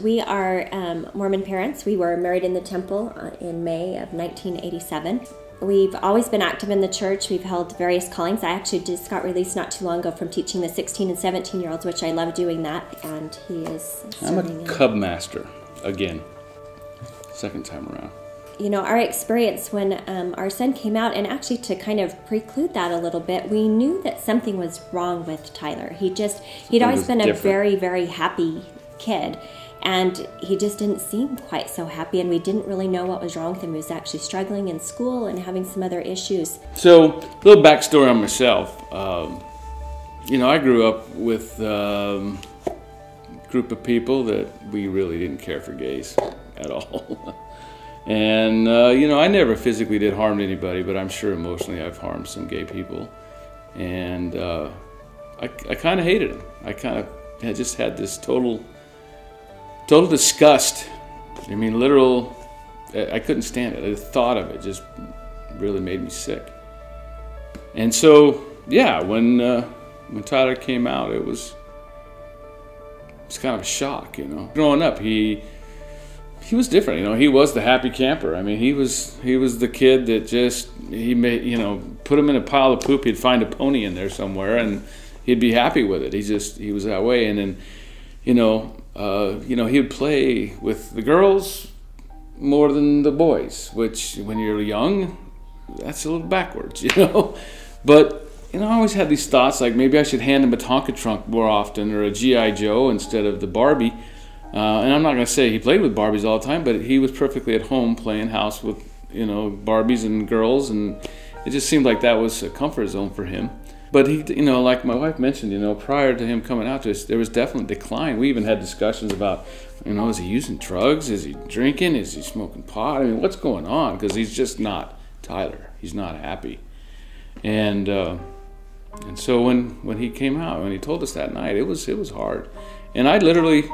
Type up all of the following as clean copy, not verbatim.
We are Mormon parents. We were married in the temple in May of 1987. We've always been active in the church. We've held various callings. I actually just got released not too long ago from teaching the 16 and 17-year-olds, which I love doing that, and he is serving. I'm a cub master, again, second time around. You know, our experience when our son came out, and actually to kind of preclude that a little bit, we knew that something was wrong with Tyler. He'd always been a very, very happy kid. And he just didn't seem quite so happy, and we didn't really know what was wrong with him. He was actually struggling in school and having some other issues. So, a little backstory on myself. You know, I grew up with a group of people that we really didn't care for gays at all. And, you know, I never physically did harm to anybody, but I'm sure emotionally I've harmed some gay people. And I kind of hated them. I kind of had just had this total disgust. I mean, literal, I couldn't stand it. The thought of it just really made me sick. And so, yeah, when Tyler came out, it was kind of a shock, you know. Growing up, he was different, you know. He was the happy camper. I mean, he was the kid that just, he made, you know, put him in a pile of poop, he'd find a pony in there somewhere, and he'd be happy with it. He was that way. And then, you know, he would play with the girls more than the boys, which when you're young, that's a little backwards, you know. But, you know, I always had these thoughts like maybe I should hand him a Tonka trunk more often, or a G.I. Joe instead of the Barbie. And I'm not going to say he played with Barbies all the time, but he was perfectly at home playing house with, you know, Barbies and girls, and it just seemed like that was a comfort zone for him. But he, you know, like my wife mentioned, you know, prior to him coming out to us, there was definitely decline. We even had discussions about, you know, is he using drugs? Is he drinking? Is he smoking pot? I mean, what's going on? Because he's just not Tyler. He's not happy. And so when he came out, when he told us that night, it was hard. And I literally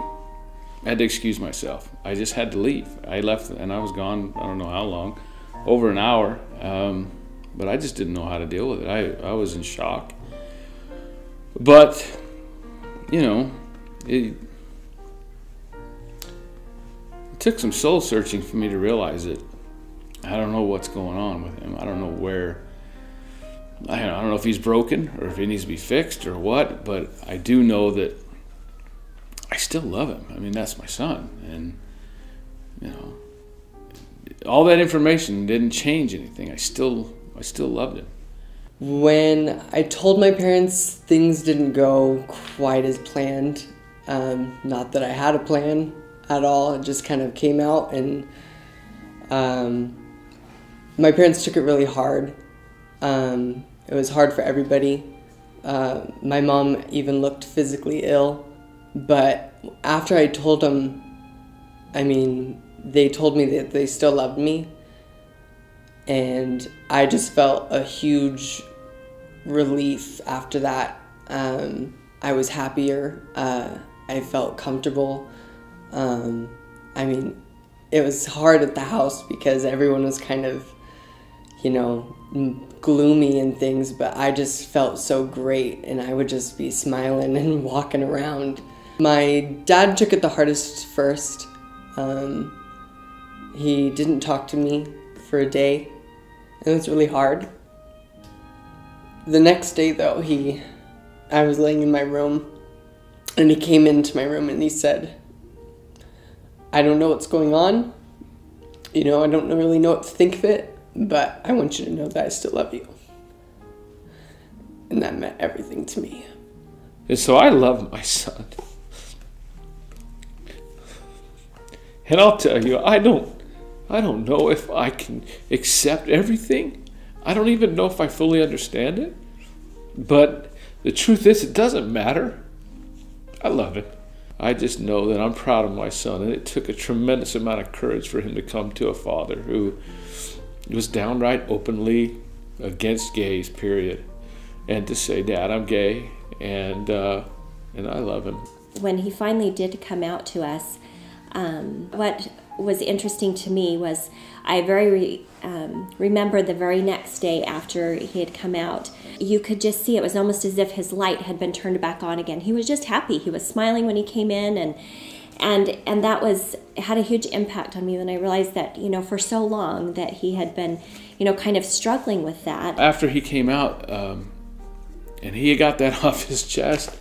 had to excuse myself. I just had to leave. I left, and I was gone, I don't know how long, over an hour. But I just didn't know how to deal with it. I was in shock. But, you know, it took some soul searching for me to realize that I don't know what's going on with him. I don't know where, I don't know if he's broken or if he needs to be fixed or what, but I do know that I still love him. I mean, that's my son. And, you know, all that information didn't change anything. I still loved him. When I told my parents, things didn't go quite as planned. Not that I had a plan at all. It just kind of came out, and my parents took it really hard. It was hard for everybody. My mom even looked physically ill. But after I told them, I mean, they told me that they still loved me. And I just felt a huge relief after that. I was happier. I felt comfortable. I mean, it was hard at the house because everyone was kind of, you know, gloomy and things, but I just felt so great, and I would just be smiling and walking around. My dad took it the hardest first. He didn't talk to me for a day. It was really hard. The next day, though, I was laying in my room, and he came into my room and he said, I don't know what's going on. You know, I don't really know what to think of it, but I want you to know that I still love you. And that meant everything to me. And so I love my son. And I'll tell you, I don't know if I can accept everything. I don't even know if I fully understand it. But the truth is, it doesn't matter. I love it. I just know that I'm proud of my son, and it took a tremendous amount of courage for him to come to a father who was downright openly against gays, period, and to say, Dad, I'm gay, and I love him. When he finally did come out to us, what was interesting to me was I remember the very next day after he had come out, you could just see it was almost as if his light had been turned back on again. He was just happy. He was smiling when he came in, And that had a huge impact on me when I realized that, for so long that he had been, kind of struggling with that. After he came out and he got that off his chest,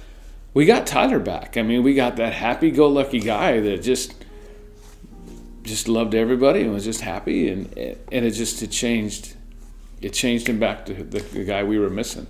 we got Tyler back. I mean, we got that happy-go-lucky guy that just loved everybody and was just happy, and it changed him back to the guy we were missing.